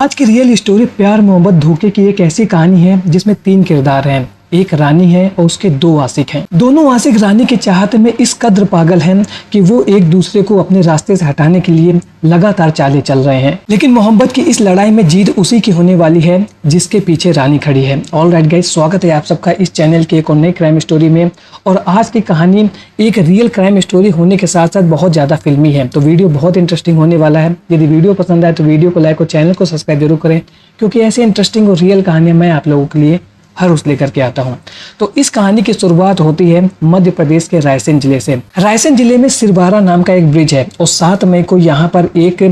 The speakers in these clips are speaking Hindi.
आज की रियल स्टोरी प्यार मोहब्बत धोखे की एक ऐसी कहानी है जिसमें 3 किरदार हैं। एक रानी है और उसके 2 आशिक हैं। दोनों आशिक रानी के चाहते में इस कद्र पागल हैं कि वो एक दूसरे को अपने रास्ते से हटाने के लिए लगातार चालें चल रहे हैं। लेकिन मोहब्बत की इस लड़ाई में जीत उसी की होने वाली है जिसके पीछे रानी खड़ी है। ऑल राइट गाइस, स्वागत है आप सबका इस चैनल के एक और नई क्राइम स्टोरी में। और आज की कहानी एक रियल क्राइम स्टोरी होने के साथ साथ बहुत ज़्यादा फिल्मी है, तो वीडियो बहुत इंटरेस्टिंग होने वाला है। यदि वीडियो पसंद आए तो वीडियो को लाइक और चैनल को सब्सक्राइब जरूर करें, क्योंकि ऐसे इंटरेस्टिंग और रियल कहानियाँ मैं आप लोगों के लिए हर रोज लेकर के आता हूँ। तो इस कहानी की शुरुआत होती है मध्य प्रदेश के रायसेन जिले से। रायसेन जिले में सिरबारा नाम का एक ब्रिज है और 7 मई को यहाँ पर एक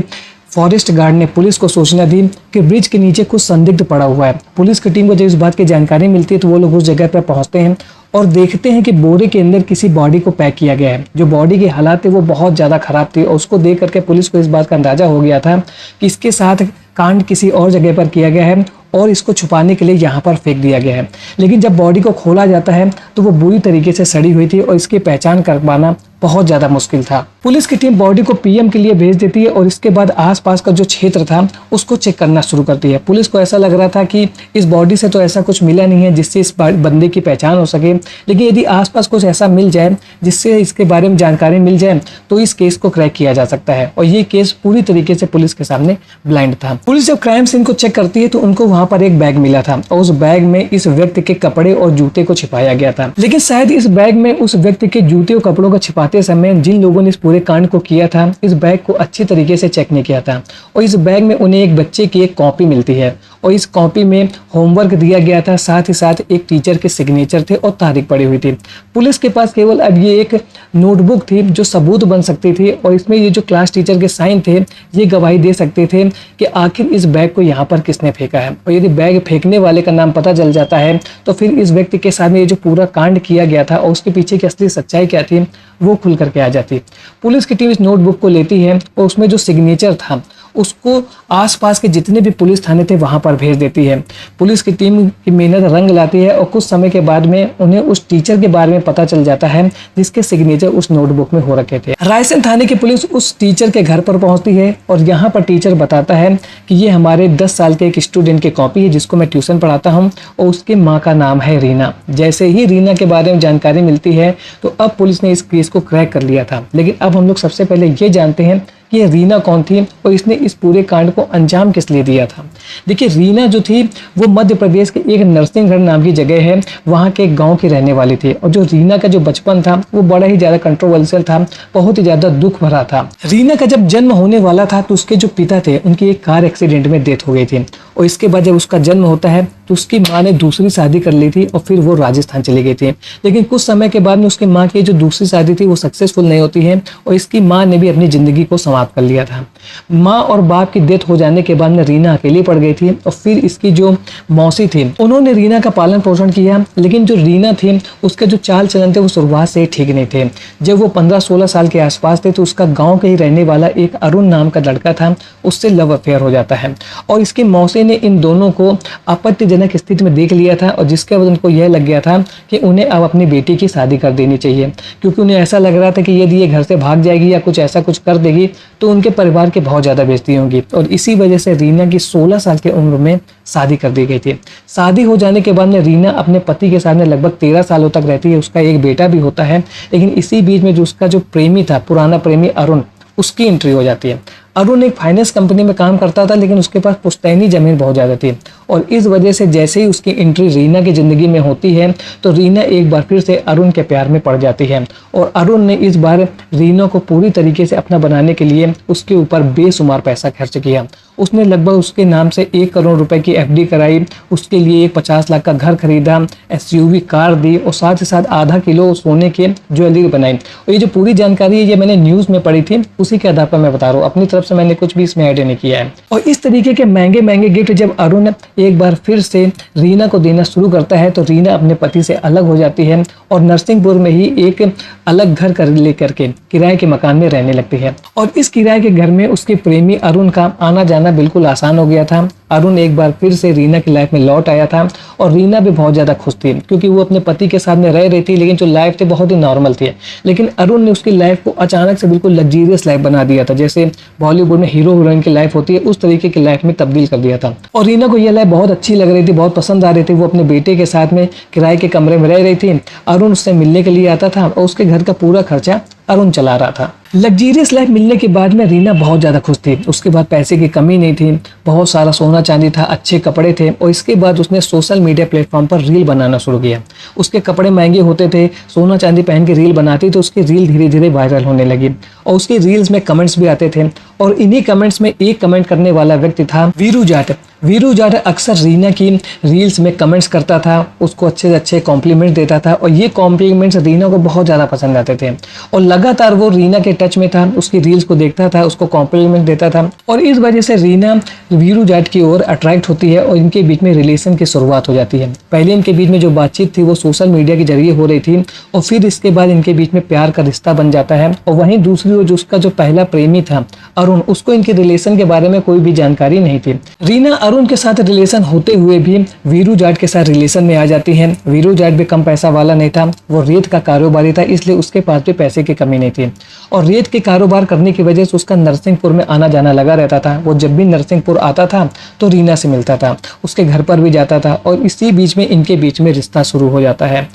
फॉरेस्ट गार्ड ने पुलिस को सूचना दी कि ब्रिज के नीचे कुछ संदिग्ध पड़ा हुआ है। पुलिस की टीम को जब इस बात की जानकारी मिलती है तो वो लोग उस जगह पर पहुंचते हैं और देखते हैं कि बोरे के अंदर किसी बॉडी को पैक किया गया है। जो बॉडी की हालत थी वो बहुत ज़्यादा खराब थी और उसको देख करके पुलिस को इस बात का अंदाजा हो गया था कि इसके साथ कांड किसी और जगह पर किया गया है और इसको छुपाने के लिए यहाँ पर फेंक दिया गया है। लेकिन जब बॉडी को खोला जाता है तो वो बुरी तरीके से सड़ी हुई थी और इसकी पहचान कर पाना बहुत ज़्यादा मुश्किल था। पुलिस की टीम बॉडी को पीएम के लिए भेज देती है और इसके बाद आसपास का जो क्षेत्र था उसको चेक करना शुरू करती है। पुलिस को ऐसा लग रहा था कि इस बॉडी से तो ऐसा कुछ मिला नहीं है जिससे इस बंदे की पहचान हो सके, लेकिन यदि आसपास कुछ ऐसा मिल जाए जिससे इसके बारे में जानकारी मिल जाए तो इस केस को क्रैक किया जा सकता है। और ये केस पूरी तरीके से पुलिस के सामने ब्लाइंड था। पुलिस जब क्राइम सीन को चेक करती है तो उनको वहां पर एक बैग मिला था और उस बैग में इस व्यक्ति के कपड़े और जूते को छिपाया गया था। लेकिन शायद इस बैग में उस व्यक्ति के जूते और कपड़ों को छिपाते समय जिन लोगों ने इस पूरे कांड को किया था इस बैग को अच्छी तरीके से चेक नहीं किया था और इस बैग में उन्हें एक बच्चे की एक कॉपी मिलती है और इस कॉपी में होमवर्क दिया गया था, साथ ही साथ एक टीचर के सिग्नेचर थे और तारीख पड़ी हुई थी। पुलिस के पास केवल अब ये एक नोटबुक थी जो सबूत बन सकती थी और इसमें ये जो क्लास टीचर के साइन थे ये गवाही दे सकते थे कि आखिर इस बैग को यहाँ पर किसने फेंका है। और यदि बैग फेंकने वाले का नाम पता चल जाता है तो फिर इस व्यक्ति के साथ में ये जो पूरा कांड किया गया था और उसके पीछे की असली सच्चाई क्या थी वो खुल करके आ जाती। पुलिस की टीम इस नोटबुक को लेती है और उसमें जो सिग्नेचर था उसको आसपास के जितने भी पुलिस थाने थे वहां पर भेज देती है। पुलिस की टीम की मेहनत रंग लाती है और कुछ समय के बाद में उन्हें उस टीचर के बारे में पता चल जाता है जिसके सिग्नेचर उस नोटबुक में हो रखे थे। रायसेन थाने की पुलिस उस टीचर के घर पर पहुंचती है और यहाँ पर टीचर बताता है कि ये हमारे 10 साल के एक स्टूडेंट की कॉपी है जिसको मैं ट्यूशन पढ़ाता हूँ और उसकी माँ का नाम है रीना। जैसे ही रीना के बारे में जानकारी मिलती है तो अब पुलिस ने इस केस को क्रैक कर लिया था। लेकिन अब हम लोग सबसे पहले ये जानते हैं कि ये रीना कौन थी और इसने इस पूरे कांड को अंजाम किस लिए दिया था। देखिए, रीना जो थी वो मध्य प्रदेश के एक नरसिंहगढ़ नाम की जगह है, वहाँ के एक गांव की रहने वाली थी। और जो रीना का जो बचपन था वो बड़ा ही ज़्यादा कंट्रोवर्शियल था, बहुत ही ज़्यादा दुख भरा था। रीना का जब जन्म होने वाला था तो उसके जो पिता थे उनकी एक कार एक्सीडेंट में डेथ हो गई थी और इसके बाद जब उसका जन्म होता है तो उसकी माँ ने दूसरी शादी कर ली थी और फिर वो राजस्थान चली गई थी। लेकिन कुछ समय के बाद में उसकी माँ की जो दूसरी शादी थी वो सक्सेसफुल नहीं होती है और इसकी माँ ने भी अपनी ज़िंदगी को समाप्त कर लिया था। माँ और बाप की डेथ हो जाने के बाद में रीना अकेली पड़ गई थी और फिर इसकी जो मौसी थी उन्होंने रीना का पालन पोषण किया। लेकिन जो रीना थी उसके जो चाल चलन थे वो शुरुआत से ही ठीक नहीं थे। जब वो 15-16 साल के आसपास थे तो उसका गाँव के ही रहने वाला एक अरुण नाम का लड़का था, उससे लव अफेयर हो जाता है और इसकी मौसी ने इन दोनों को आपत्तिजनक स्थिति में देख लिया था और जिसके बाद उनको यह लग गया था कि उन्हें अब अपनी बेटी की शादी कर देनी चाहिए, क्योंकि उन्हें ऐसा लग रहा था कि यदि ये घर से भाग जाएगी या कुछ ऐसा कुछ कर देगी तो उनके परिवार की बहुत ज़्यादा बेइज्जती होगी। और इसी वजह से रीना की 16 साल की उम्र में शादी कर दी गई थी। शादी हो जाने के बाद में रीना अपने पति के साथ में लगभग 13 सालों तक रहती है। उसका एक बेटा भी होता है। लेकिन इसी बीच में जो उसका जो प्रेमी था, पुराना प्रेमी अरुण, उसकी एंट्री हो जाती है। अरुण एक फाइनेंस कंपनी में काम करता था लेकिन उसके पास पुश्तैनी जमीन बहुत ज़्यादा थी और इस वजह से जैसे ही उसकी एंट्री रीना की ज़िंदगी में होती है तो रीना एक बार फिर से अरुण के प्यार में पड़ जाती है और अरुण ने इस बार रीना को पूरी तरीके से अपना बनाने के लिए उसके ऊपर बेशुमार पैसा खर्च किया। उसने लगभग उसके नाम से 1 करोड़ रुपए की FD कराई, उसके लिए एक 50 लाख का घर खरीदा, SUV कार दी और साथ ही साथ आधा किलो सोने के ज्वेलरी बनाई। और ये जो पूरी जानकारी है ये मैंने न्यूज़ में पढ़ी थी, उसी के आधार पर मैं बता रहा हूँ, अपनी तरफ से मैंने कुछ भी इसमें ऐड नहीं किया है। और इस तरीके के महंगे महंगे गिफ्ट जब अरुण एक बार फिर से रीना को देना शुरू करता है तो रीना अपने पति से अलग हो जाती है और नरसिंहपुर में ही एक अलग घर कर लेकर के किराए के मकान में रहने लगती है। और इस किराए के घर में उसके प्रेमी अरुण का आना जाना बनाना बिल्कुल आसान हो गया था। अरुण एक बार फिर से रीना की लाइफ में लौट आया था और रीना भी बहुत ज़्यादा खुश थी क्योंकि वो अपने पति के साथ में रह रही थी, लेकिन जो लाइफ थी बहुत ही नॉर्मल थी। लेकिन अरुण ने उसकी लाइफ को अचानक से बिल्कुल लग्जीरियस लाइफ बना दिया था, जैसे बॉलीवुड में हीरो हीरोइन की लाइफ होती है उस तरीके की लाइफ में तब्दील कर दिया था। और रीना को यह लाइफ बहुत अच्छी लग रही थी, बहुत पसंद आ रही थी। वो अपने बेटे के साथ में किराए के कमरे में रह रही थी। अरुण उससे मिलने के लिए आता था और उसके घर का पूरा खर्चा अरुण चला रहा था। लग्जीरियस लाइफ मिलने के बाद में रीना बहुत ज़्यादा खुश थी। उसके बाद पैसे की कमी नहीं थी, बहुत सारा सोना चांदी था, अच्छे कपड़े थे। और इसके बाद उसने सोशल मीडिया प्लेटफॉर्म पर रील बनाना शुरू किया। उसके कपड़े महंगे होते थे, सोना चांदी पहन के रील बनाती तो उसकी रील धीरे धीरे वायरल होने लगी और उसकी रील्स में कमेंट्स भी आते थे। और इन्हीं कमेंट्स में एक कमेंट करने वाला व्यक्ति था वीरू जाट। वीरू जाट अक्सर रीना की रील्स में कमेंट्स करता था, उसको अच्छे से अच्छे कॉम्प्लीमेंट देता था और ये कॉम्प्लीमेंट्स रीना को बहुत ज़्यादा पसंद आते थे। और लगातार वो रीना के टच में था, उसकी रील्स को देखता था, उसको कॉम्प्लीमेंट देता था और इस वजह से रीना वीरू जाट की ओर अट्रैक्ट होती है और इनके बीच में रिलेशन की शुरुआत हो जाती है। पहले इनके बीच में जो बातचीत थी वो सोशल मीडिया के जरिए हो रही थी और फिर इसके बाद इनके बीच में प्यार का रिश्ता बन जाता है। और वहीं दूसरी ओर उसका जो पहला प्रेमी था अरुण, उसको इनके रिलेशन के बारे में कोई भी जानकारी नहीं थी। रीना अरुण के साथ रिलेशन होते हुए भी वीरू जाट के साथ रिलेशन में आ जाती है। वीरू जाट भी कम पैसा वाला नहीं था, वो रेत का कारोबारी था, इसलिए उसके पास भी पैसे की कमी नहीं थी। और रेत के कारोबार करने की वजह से उसका नरसिंहपुर में आना जाना लगा रहता था। वो जब भी नरसिंहपुर आता था तो रीना से मिलता था, उसके घर पर भी जाता था और इसी बीच में इनके बीच में रिश्ता शुरू हो जाता है।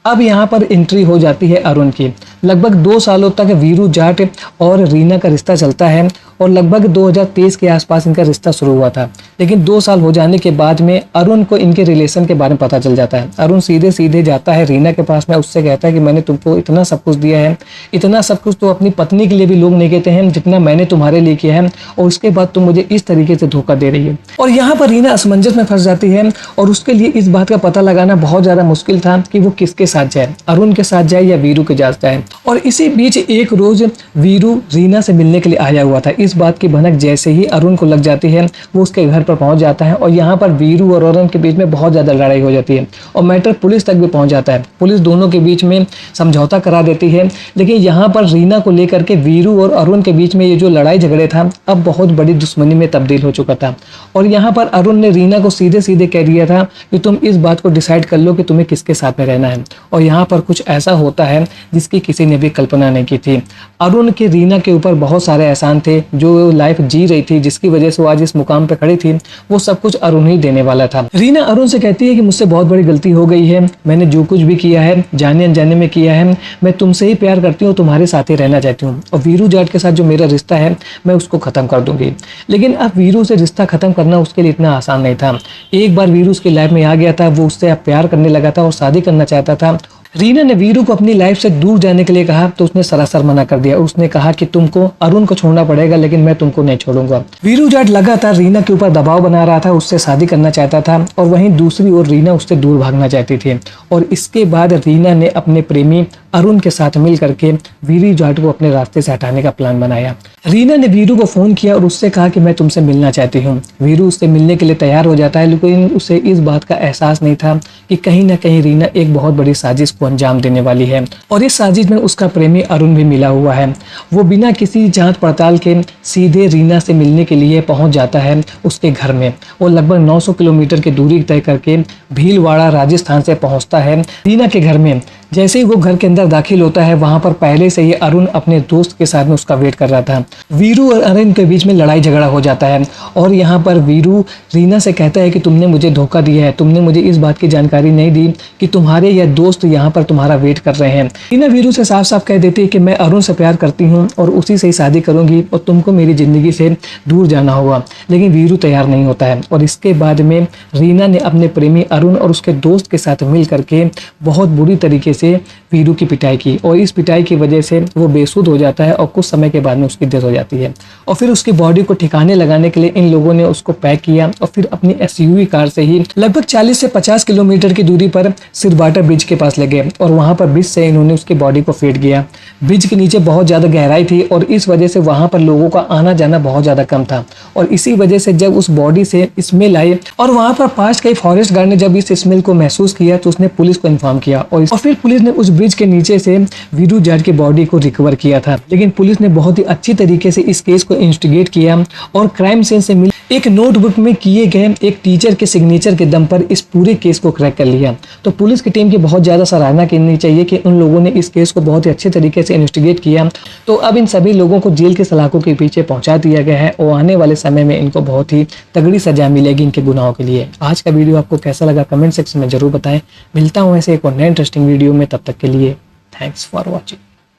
अब यहाँ पर एंट्री हो जाती है अरुण की। लगभग 2 सालों तक वीरू जाट और रीना का रिश्ता चलता है और लगभग 2023 के आसपास इनका रिश्ता शुरू हुआ था। लेकिन 2 साल हो जाने के बाद में अरुण को इनके रिलेशन के बारे में पता चल जाता है। अरुण सीधे सीधे जाता है रीना के पास में, उससे कहता है कि मैंने तुमको इतना सब कुछ दिया है, इतना सब कुछ तो अपनी पत्नी के लिए भी लोग नहीं कहते हैं जितना मैंने तुम्हारे लिए किया है, और उसके बाद तुम मुझे इस तरीके से धोखा दे रही है। और यहाँ पर रीना असमंजस में फंस जाती है और उसके लिए इस बात का पता लगाना बहुत ज़्यादा मुश्किल था कि वो किसके साथ जाए, अरुण के साथ जाए या वीरू के साथ जाए। और इसी बीच एक रोज वीरू रीना से मिलने के लिए आया हुआ था। इस बात की भनक जैसे ही अरुण को लग जाती है वो उसके घर पर पहुंच जाता है और यहाँ पर वीरू और अरुण के बीच में बहुत ज़्यादा लड़ाई हो जाती है और मैटर पुलिस तक भी पहुंच जाता है। पुलिस दोनों के बीच में समझौता करा देती है, लेकिन यहाँ पर रीना को लेकर के वीरू और अरुण के बीच में ये जो लड़ाई झगड़े था अब बहुत बड़ी दुश्मनी में तब्दील हो चुका था। और यहाँ पर अरुण ने रीना को सीधे सीधे कह दिया था कि तुम इस बात को डिसाइड कर लो कि तुम्हें किसके साथ में रहना है। और यहाँ पर कुछ ऐसा होता है जिसकी किसी ने भी कल्पना नहीं की थी। अरुण के रीना के ऊपर बहुत सारे एहसान थे, जो लाइफ जी रही थी जिसकी वजह से वो आज इस मुकाम पे खड़ी थी, वो सब कुछ अरुण ही देने वाला था। रीना अरुण से कहती है कि मुझसे बहुत बड़ी गलती हो गई है, मैंने जो कुछ भी किया है जाने अनजाने में किया है, मैं तुमसे ही प्यार करती हूँ, तुम्हारे साथ ही रहना चाहती हूँ और वीरू जाट के साथ जो मेरा रिश्ता है मैं उसको खत्म कर दूंगी। लेकिन अब वीरू से रिश्ता खत्म करना उसके लिए इतना आसान नहीं था। एक बार वीरू उसकी लाइफ में आ गया था, वो उससे अब प्यार करने लगा था और शादी करना चाहता था। रीना ने वीरू को अपनी लाइफ से दूर जाने के लिए कहा तो उसने सरासर मना कर दिया। उसने कहा कि तुमको अरुण को छोड़ना पड़ेगा, लेकिन मैं तुमको नहीं छोड़ूंगा। वीरू जाट लगातार रीना के ऊपर दबाव बना रहा था, उससे शादी करना चाहता था और वहीं दूसरी ओर रीना उससे दूर भागना चाहती थी। और इसके बाद रीना ने अपने प्रेमी अरुण के साथ मिल करके वीरू जाट को अपने रास्ते से हटाने का प्लान बनाया। रीना ने वीरू को फोन किया और उससे कहा कि मैं तुमसे मिलना चाहती हूँ। वीरू उससे मिलने के लिए तैयार हो जाता है, लेकिन उसे इस बात का एहसास नहीं था कि कहीं ना कहीं रीना एक बहुत बड़ी साजिश को अंजाम देने वाली है और इस साजिश में उसका प्रेमी अरुण भी मिला हुआ है। वो बिना किसी जांच पड़ताल के सीधे रीना से मिलने के लिए पहुंच जाता है उसके घर में। वो लगभग 900 किलोमीटर की दूरी तय करके भीलवाड़ा राजस्थान से पहुंचता है रीना के घर में। जैसे ही वो घर के अंदर दाखिल होता है वहां पर पहले से ही अरुण अपने दोस्त के साथ में उसका वेट कर रहा था। वीरू और अरुण के बीच में लड़ाई झगड़ा हो जाता है और यहाँ पर वीरू रीना से कहता है कि तुमने मुझे धोखा दिया है, तुमने मुझे इस बात की जानकारी नहीं दी कि तुम्हारे यह दोस्त यहाँ पर तुम्हारा वेट कर रहे हैं। रीना वीरू से साफ साफ कह देती है कि मैं अरुण से प्यार करती हूँ और उसी से ही शादी करूंगी और तुमको मेरी जिंदगी से दूर जाना होगा। लेकिन वीरू तैयार नहीं होता है और इसके बाद में रीना ने अपने प्रेमी अरुण और उसके दोस्त के साथ मिल करके बहुत बुरी तरीके से वीरू की पिटाई की और इस पिटाई की वजह से वो बेसुध हो जाता है और कुछ समय के बाद में उसकी डेथ हो जाती है। और फिर उसकी बॉडी को ठिकाने लगाने के लिए इन लोगों ने उसको पैक किया और फिर अपनी एसयूवी कार से ही लगभग 40 से 50 किलोमीटर की दूरी पर सिरबाटा ब्रिज के पास ले गए और वहां पर ब्रिज से इन्होंने उसकी बॉडी को फेंक दिया। ब्रिज के नीचे बहुत ज्यादा गहराई थी और इस वजह से वहां पर लोगों का आना जाना बहुत ज्यादा कम था और इसी वजह से जब उस बॉडी से स्मेल आई और वहां पर पास के फॉरेस्ट गार्ड ने जब इस स्मेल को महसूस किया तो उसने पुलिस को इन्फॉर्म किया और फिर पुलिस ने उस ब्रिज के नीचे से वीरू जाट की बॉडी को रिकवर किया था। लेकिन पुलिस ने बहुत ही अच्छी तरीके से इस केस को इन्वेस्टिगेट किया और क्राइम सीन से मिली एक नोटबुक में किए गए एक टीचर के सिग्नेचर के दम पर इस पूरे केस को क्रैक कर लिया। तो पुलिस की टीम की बहुत ज़्यादा सराहना करनी चाहिए कि उन लोगों ने इस केस को बहुत ही अच्छे तरीके से इन्वेस्टिगेट किया। तो अब इन सभी लोगों को जेल के सलाखों के पीछे पहुंचा दिया गया है और आने वाले समय में इनको बहुत ही तगड़ी सजा मिलेगी इनके गुनाहों के लिए। आज का वीडियो आपको कैसा लगा कमेंट सेक्शन में जरूर बताएं। मिलता हूँ ऐसे एक और नए इंटरेस्टिंग वीडियो में, तब तक के लिए थैंक्स फॉर वॉचिंग।